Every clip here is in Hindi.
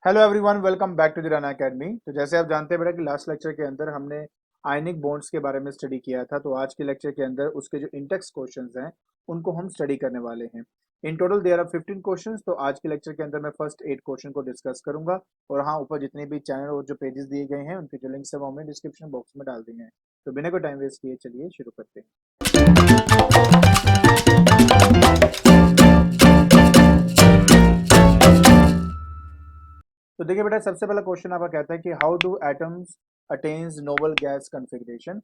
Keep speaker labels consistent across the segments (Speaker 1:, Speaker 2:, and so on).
Speaker 1: Hello everyone, welcome back to the run academy. तो जैसे आप जानते हैं बेटा कि लास्ट लेक्चर के अंदर हमने आयनिक बॉन्ड्स के बारे में स्टडी किया था। तो आज के लेक्चर के अंदर उसके जो इंटेक्स क्वेश्चंस हैं उनको हम स्टडी करने वाले हैं। In total there are 15 questions. तो आज के लेक्चर के अंदर मैं फर्स्ट 8 क्वेश्चन को डिस्कस करूंगा। और हाँ, ऊपर जितने भी चैनल और जो पेजेस दिए गए हैं उनके जो लिंक्स है वो हमने डिस्क्रिप्शन बॉक्स में डाल दिए हैं। तो बिना कोई टाइम वेस्ट किए चलिए शुरू करते हैं। तो देखिए बेटा, सबसे पहला क्वेश्चन आपका कहता है कि how do atoms attains Nobel gas configuration.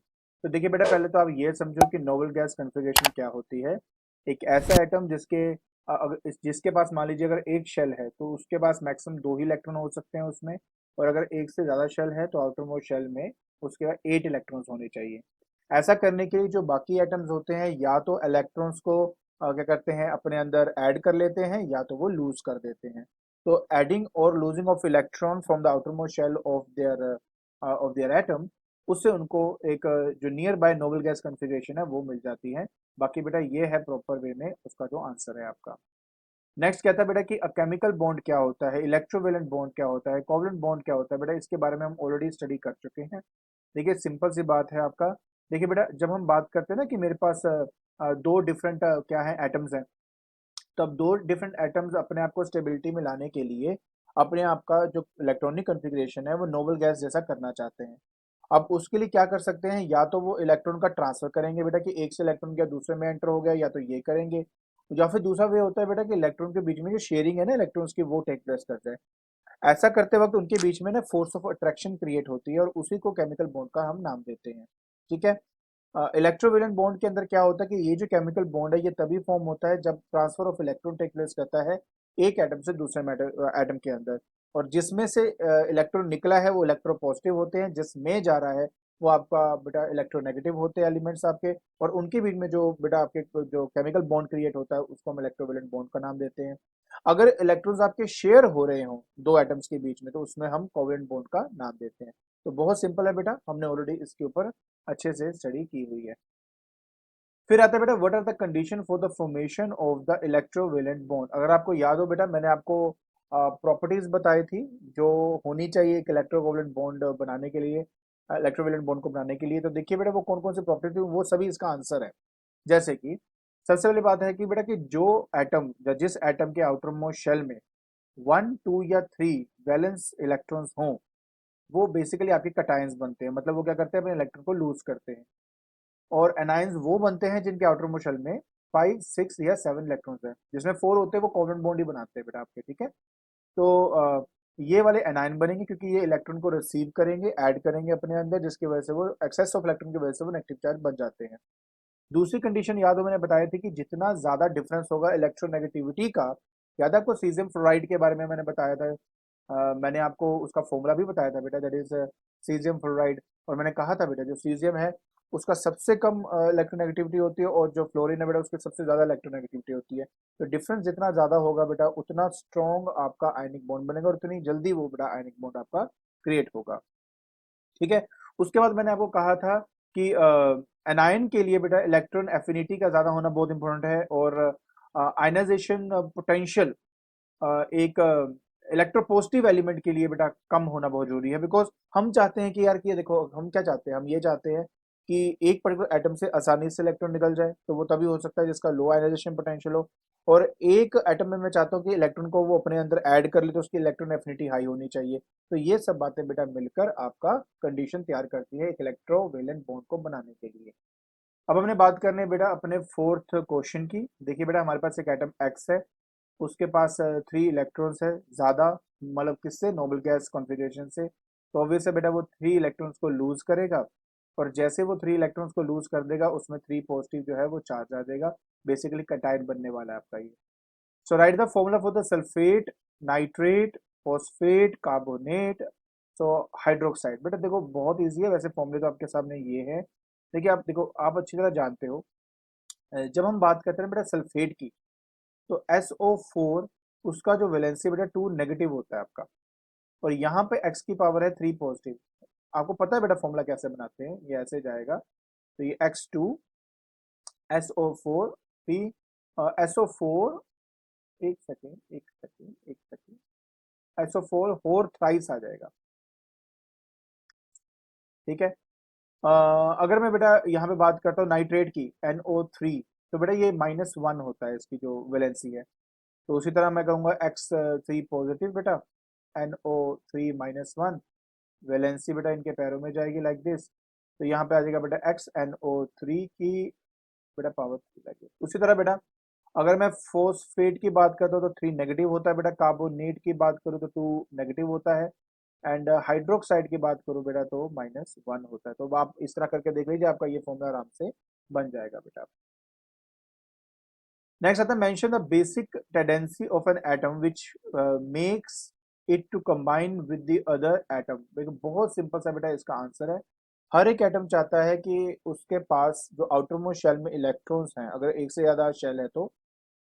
Speaker 1: तो देखिए बेटा, पहले तो आप ये समझो कि नोबल गैस कॉन्फ़िगरेशन क्या होती है। एक ऐसा एटम जिसके पास मान लीजिए अगर एक शेल है तो उसके पास मैक्सिमम दो ही इलेक्ट्रॉन हो सकते हैं उसमें। और अगर एक से ज्यादा शेल है तो आउटर मोस्ट शेल में उसके बाद 8 इलेक्ट्रॉन्स होने चाहिए। ऐसा करने के लिए जो बाकी एटम्स होते हैं या तो इलेक्ट्रॉन्स को क्या करते हैं, अपने अंदर ऐड कर लेते हैं या तो वो लूज कर देते हैं। तो एडिंग और losing of electron from the outermost shell of their atom, उससे उनको एक जो near by noble gas configuration है वो मिल जाती है। बाकी बेटा ये है प्रॉपर वे में उसका जो आंसर है आपका। नेक्स्ट कहता है बेटा कि केमिकल बॉन्ड क्या होता है, इलेक्ट्रोवेलेंट बॉन्ड क्या होता है, कोवलेंट बॉन्ड क्या होता है। बेटा इसके बारे में हम ऑलरेडी स्टडी कर चुके हैं। देखिए सिंपल सी बात है आपका। देखिए बेटा, जब हम बात करते हैं ना कि मेरे पास दो डिफरेंट क्या है एटम्स हैं, तो अब दो डिफरेंट एटम्स अपने आप को स्टेबिलिटी में लाने के लिए अपने आप का जो इलेक्ट्रॉनिक कॉन्फ़िगरेशन है वो नोबल गैस जैसा करना चाहते हैं। अब उसके लिए क्या कर सकते हैं, या तो वो इलेक्ट्रॉन का ट्रांसफर करेंगे बेटा कि एक से इलेक्ट्रॉन क्या दूसरे में एंटर हो गया, या तो ये करेंगे। या फिर दूसरा वे होता है बेटा कि इलेक्ट्रॉन के बीच में जो शेयरिंग है ना इलेक्ट्रॉन्स की, वो टेक प्लेस कर जाए। ऐसा करते वक्त उनके बीच में ना फोर्स ऑफ अट्रैक्शन क्रिएट होती है और उसी को केमिकल बॉन्ड का हम नाम देते हैं। ठीक है। इलेक्ट्रोवेलेंट बॉन्ड के अंदर क्या होता है कि ये जो केमिकल बॉन्ड है ये तभी फॉर्म होता है जब transfer of electron take place करता है एक एटम से दूसरे एटम के अंदर। और जिसमें से इलेक्ट्रॉन निकला है वो इलेक्ट्रोपॉजिटिव होते हैं, जिसमें जा रहा है वो आपका बेटा इलेक्ट्रोनेगेटिव होते हैं एलिमेंट्स आपके। और उनके बीच में जो बेटा आपके जो केमिकल बॉन्ड क्रिएट होता है उसको हम इलेक्ट्रोवेलेंट बॉन्ड का नाम देते हैं। अगर इलेक्ट्रॉन्स आपके शेयर हो रहे हो दो एटम्स के बीच में तो उसमें हम कोवेलेंट बॉन्ड का नाम देते हैं। तो बहुत सिंपल है बेटा, हमने ऑलरेडी इसके ऊपर अच्छे से स्टडी की हुई है। फिर आता है बेटा, what are the condition for the formation of the electrovalent bond. अगर आपको याद हो बेटा, मैंने आपको प्रॉपर्टीज बताई थी जो होनी चाहिए एक इलेक्ट्रोवेलेंट बॉन्ड बनाने के लिए, इलेक्ट्रोवेलेंट बॉन्ड को बनाने के लिए। तो देखिए बेटा वो कौन कौन सी प्रॉपर्टी थी, वो सभी इसका आंसर है। जैसे कि सबसे पहली बात है कि बेटा कि जो एटम या जिस एटम के आउटर मोस्ट शेल में 1, 2 या 3 वैलेंस इलेक्ट्रॉन्स हों, वो बेसिकली आपके कटायंस बनते हैं। मतलब वो क्या करते हैं, अपने इलेक्ट्रॉन को लूज करते हैं। और एनायंस वो बनते हैं जिनके आउटर मोस्ट शेल में 5, 6 या 7 इलेक्ट्रॉन्स हैं, जिसमें 4 होते हैं वो कोवेलेंट बॉन्ड ही बनाते हैं बेटा आपके। ठीक है। तो ये वाले एनायन बनेंगे क्योंकि ये इलेक्ट्रॉन को रिसीव करेंगे, ऐड करेंगे अपने अंदर, जिसकी वजह से वो एक्सेस ऑफ इलेक्ट्रॉन की वजह से वो नेगेटिव चार्ज बन जाते हैं। दूसरी कंडीशन याद हो मैंने बताया थी कि जितना ज्यादा डिफरेंस होगा इलेक्ट्रोनेगेटिविटी का। याद है आपको सीजियम फ्लोराइड के बारे में मैंने बताया था। मैंने आपको उसका फॉर्मूला भी बताया था बेटा, दैट इज सीजियम फ्लोराइड। और मैंने कहा था बेटा जो सीजियम है उसका सबसे कम इलेक्ट्रोनेगेटिविटी होती है और जो फ्लोरीन है बेटा उसकी सबसे ज्यादा इलेक्ट्रोनेगेटिविटी होती है। तो डिफरेंस जितना ज्यादा होगा बेटा उतना स्ट्रॉन्ग आपका आयनिक बॉन्ड बनेगा और उतनी जल्दी वो बेटा आयनिक बॉन्ड आपका क्रिएट होगा। ठीक है। उसके बाद मैंने आपको कहा था कि एनायन के लिए बेटा इलेक्ट्रॉन एफिनिटी का ज्यादा होना बहुत इंपॉर्टेंट है। और आयनाइजेशन पोटेंशियल एक इलेक्ट्रोपॉजिटिव एलिमेंट के लिए बेटा कम होना बहुत जरूरी है। बिकॉज हम चाहते हैं कि यार कि ये देखो, हम क्या चाहते हैं, हम ये चाहते हैं कि एक पर्टिकुलर एटम से आसानी से इलेक्ट्रॉन निकल जाए, तो वो तभी हो सकता है जिसका लो आयनाइजेशन पोटेंशियल हो। और एक एटम में मैं चाहता हूँ कि इलेक्ट्रॉन को वो अपने अंदर ऐड कर ले, तो उसकी इलेक्ट्रॉन एफिनिटी हाई होनी चाहिए। तो ये सब बातें बेटा मिलकर आपका कंडीशन तैयार करती है एक इलेक्ट्रोवेलेंट बॉन्ड को बनाने के लिए। अब हमने बात करने बेटा अपने फोर्थ क्वेश्चन की। देखिए बेटा, हमारे पास एक एटम एक्स है, उसके पास 3 इलेक्ट्रॉन्स है ज्यादा, मतलब किससे, नोबल गैस कॉन्फ़िगरेशन से। तो ऑब्वियस है बेटा वो 3 इलेक्ट्रॉन्स को लूज करेगा। और जैसे वो 3 इलेक्ट्रॉन्स को लूज कर देगा उसमें 3 पॉजिटिव जो है वो चार्ज आ जाएगा। बेसिकली कटायन बनने वाला है आपका ये। So write the formula for the sulphate, nitrate, phosphate, carbonate, so hydroxide. बेटा देखो बहुत इजी है, वैसे फॉर्मूले तो आपके सामने ये है। देखिए आप देखो, आप अच्छी तरह जानते हो जब हम बात करते हैं बेटा सल्फेट की, तो SO4 उसका जो वैलेंसी बेटा 2 नेगेटिव होता है आपका। और यहाँ पे x की पावर है 3 पॉजिटिव। आपको पता है बेटा फॉर्मूला कैसे बनाते हैं, ये ऐसे जाएगा। तो ये X2 SO4 3 SO4, एक सेकेंड एक सेकेंड एक सेकेंड, SO4 4 थ्राइस आ जाएगा। ठीक है। अगर मैं बेटा यहाँ पे बात करता हूँ नाइट्रेट की NO3, तो बेटा ये -1 होता है इसकी जो वैलेंसी है। तो उसी तरह मैं कहूँगा X3 पॉजिटिव बेटा, NO3 -1, वैलेंसी बेटा इनके पैरों में जाएगी लाइक दिस। तो यहाँ पे आ जाएगा बेटा XNO3 की बेटा पावर 3 लाइक दिस। उसी तरह बेटा अगर मैं फोस्फेट की बात करता हूँ तो 3 नेगेटिव होता है बेटा, कार्बोनेट की बात करूँ तो 2 नेगेटिव होता है, एंड हाइड्रोक्साइड की बात करूँ बेटा तो -1 होता है। तो आप इस तरह करके देख लीजिए, आपका ये फॉर्मूला आराम से बन जाएगा बेटा। नेक्स्ट आता है mention the basic tendency of an atom which makes it to combine with the other atom. देखो बहुत सिंपल सा बेटा इसका आंसर है। हर एक एटम चाहता है कि उसके पास जो आउटर मोस्ट शेल में इलेक्ट्रॉन्स हैं, अगर एक से ज्यादा शेल है तो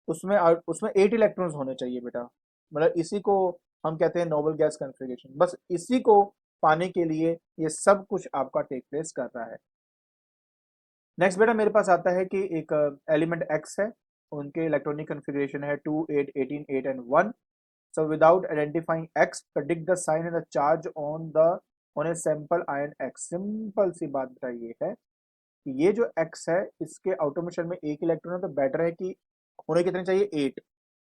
Speaker 1: उसमें उसमें 8 इलेक्ट्रॉन्स होने चाहिए बेटा। मतलब इसी को हम कहते हैं नोबल गैस कॉन्फ़िगरेशन। बस इसी को पाने के लिए ये सब कुछ आपका टेक प्लेस कर रहा है। नेक्स्ट बेटा मेरे पास आता है कि एक एलिमेंट एक्स है, उनके इलेक्ट्रॉनिक कॉन्फ़िगरेशन है 2 8 18 8 and 1। So without identifying x predict the sign and the charge on a sample ion x. Simple सी बात बेटा ये है कि ये जो एक्स है इसके आउटर मोशन में एक इलेक्ट्रॉन है, तो बेटर है कि होने कितने चाहिए 8।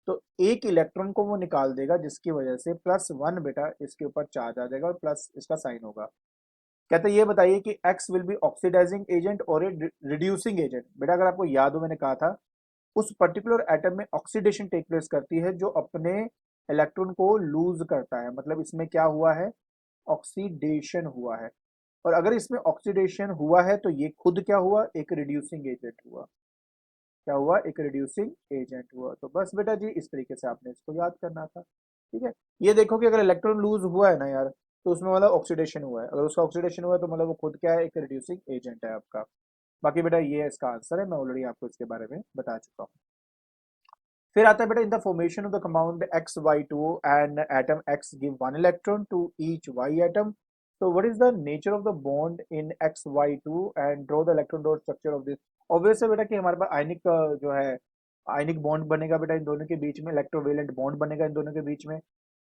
Speaker 1: तो एक इलेक्ट्रॉन को वो निकाल देगा जिसकी वजह से +1 बेटा इसके ऊपर चार्ज आ जाएगा और प्लस इसका साइन होगा। कहते हैं ये बताइए कि X will be oxidising agent और ए रिड्यूसिंग एजेंट। बेटा अगर आपको याद हो मैंने कहा था उस पर्टिकुलर एटम में ऑक्सीडेशन टेक प्लेस करती है जो अपने इलेक्ट्रॉन को लूज करता है। मतलब इसमें क्या हुआ है, ऑक्सीडेशन हुआ है। और अगर इसमें ऑक्सीडेशन हुआ है तो ये खुद क्या हुआ, एक रिड्यूसिंग एजेंट हुआ। क्या हुआ, एक रिड्यूसिंग एजेंट हुआ। तो बस बेटा जी इस तरीके से आपने इसको याद करना था। ठीक है। ये देखो कि अगर इलेक्ट्रॉन लूज हुआ है ना यार, तो उसमें मतलब ऑक्सीडेशन हुआ है। अगर उसका ऑक्सीडेशन हुआ है तो मतलब वो खुद क्या है, एक रिड्यूसिंग एजेंट है आपका। बाकी बेटा ये इसका आंसर है, मैं ऑलरेडी आपको इसके बारे में बता चुका हूँ। फिर आता है बेटा in the formation of the compound XY2 and atom X give 1 electron to each Y atom. So what is the nature of the bond in XY2 and draw the electron dot structure of this। Obvious है बेटा कि हमारे पास आयनिक जो है आयनिक बॉन्ड बनेगा बेटा इन दोनों के बीच में, इलेक्ट्रोवेलेंट बॉन्ड बनेगा इन दोनों के बीच में।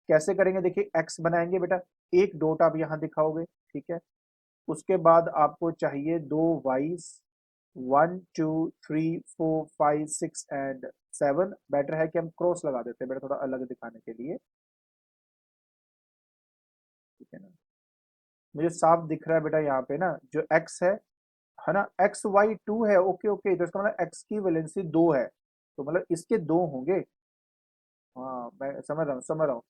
Speaker 1: कैसे करेंगे देखिए, एक्स बनाएंगे बेटा, एक डॉट आप यहाँ दिखाओगे, ठीक है। उसके बाद आपको चाहिए दो वाइस, 1 2 3 4 5 6 एंड 7। बेटर है कि हम क्रॉस लगा देते हैं बेटा थोड़ा अलग दिखाने के लिए, ठीक है ना। मुझे साफ दिख रहा है बेटा यहाँ पे ना जो एक्स है ना, XY2 है, ओके ओके। तो इसका मतलब एक्स की वैलेंसी 2 है, तो मतलब इसके दो होंगे। हाँ मैं समझ रहा हूँ समझ रहा हूँ।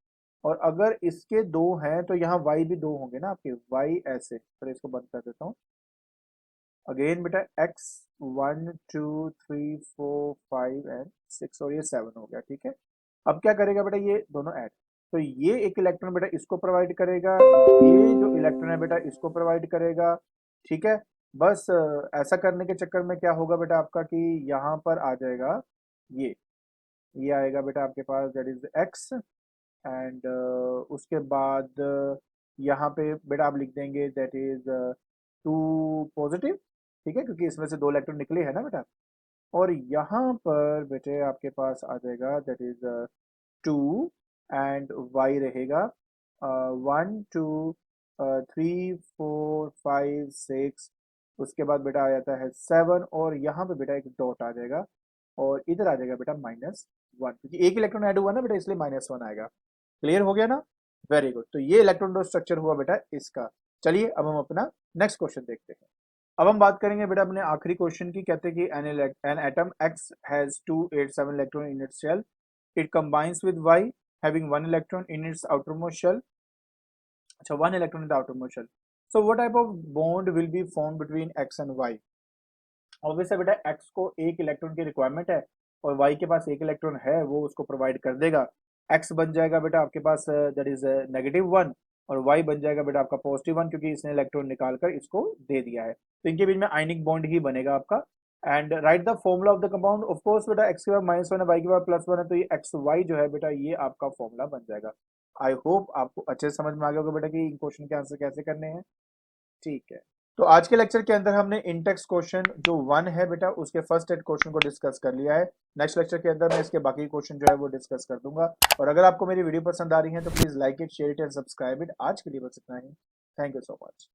Speaker 1: और अगर इसके दो हैं तो यहाँ वाई भी दो होंगे ना आपके, वाई ऐसे। तो इसको बंद कर देता हूँ। अगेन बेटा एक्स 1 2 3 4 5 एंड 6 और ये 7 हो गया, ठीक है। अब क्या करेगा बेटा, ये दोनों ऐड। तो ये एक इलेक्ट्रॉन बेटा इसको प्रोवाइड करेगा, ये जो इलेक्ट्रॉन है बेटा इसको प्रोवाइड करेगा, ठीक है। बस ऐसा करने के चक्कर में क्या होगा बेटा आपका कि यहाँ पर आ जाएगा ये आएगा बेटा आपके पास दैट इज एक्स। एंड उसके बाद यहाँ पे बेटा आप लिख देंगे दैट इज 2 पॉजिटिव, ठीक है, क्योंकि इसमें से दो इलेक्ट्रॉन निकले हैं ना बेटा। और यहाँ पर बेटे आपके पास आ जाएगा दैट इज 2 एंड वाई रहेगा 1 2 3 4 5 6। उसके बाद बेटा आ जाता है 7 और यहाँ पे बेटा एक डॉट आ जाएगा और इधर आ जाएगा बेटा -1, क्योंकि एक इलेक्ट्रॉन ऐड हुआ ना बेटा इसलिए -1 आएगा। क्लियर हो गया ना, वेरी गुड। तो ये इलेक्ट्रॉन डॉट स्ट्रक्चर हुआ बेटा इसका। चलिए अब हम अपना नेक्स्ट क्वेश्चन देखते हैं। अब हम बात करेंगे बेटा अपने आखिरी क्वेश्चन की। कहते हैं कि an atom X has 2 8 7 electron in its shell, it combines with Y having 1 electron in its outermost shell. अच्छा, 1 electron in the outermost shell. So what type of bond will be form between X and Y. Obvious है बेटा एक्स को एक इलेक्ट्रॉन की रिक्वायरमेंट है और वाई के पास एक इलेक्ट्रॉन है, वो उसको प्रोवाइड कर देगा। एक्स बन जाएगा बेटा आपके पास दैट इज -1 और वाई बन जाएगा बेटा आपका +1, क्योंकि इसने इलेक्ट्रॉन निकाल कर इसको दे दिया है। तो इनके बीच में आयनिक बॉन्ड ही बनेगा आपका। And right the formula of the compound. Of course बेटा एक्स के बाद -1 है, वाई के बाद +1 है, तो ये एक्स वाई जो है बेटा ये आपका फॉर्मूला बन जाएगा। आई होप आपको अच्छे से समझ में आ गया होगा बेटा कि इन क्वेश्चन के आंसर कैसे करने हैं। ठीक है। तो आज के लेक्चर के अंदर हमने इंटेक्स क्वेश्चन जो 1 है बेटा उसके फर्स्ट 8 क्वेश्चन को डिस्कस कर लिया है। नेक्स्ट लेक्चर के अंदर मैं इसके बाकी क्वेश्चन जो है वो डिस्कस कर दूंगा। और अगर आपको मेरी वीडियो पसंद आ रही है तो please like it, share it and subscribe it. आज के लिए बस इतना ही। Thank you so much.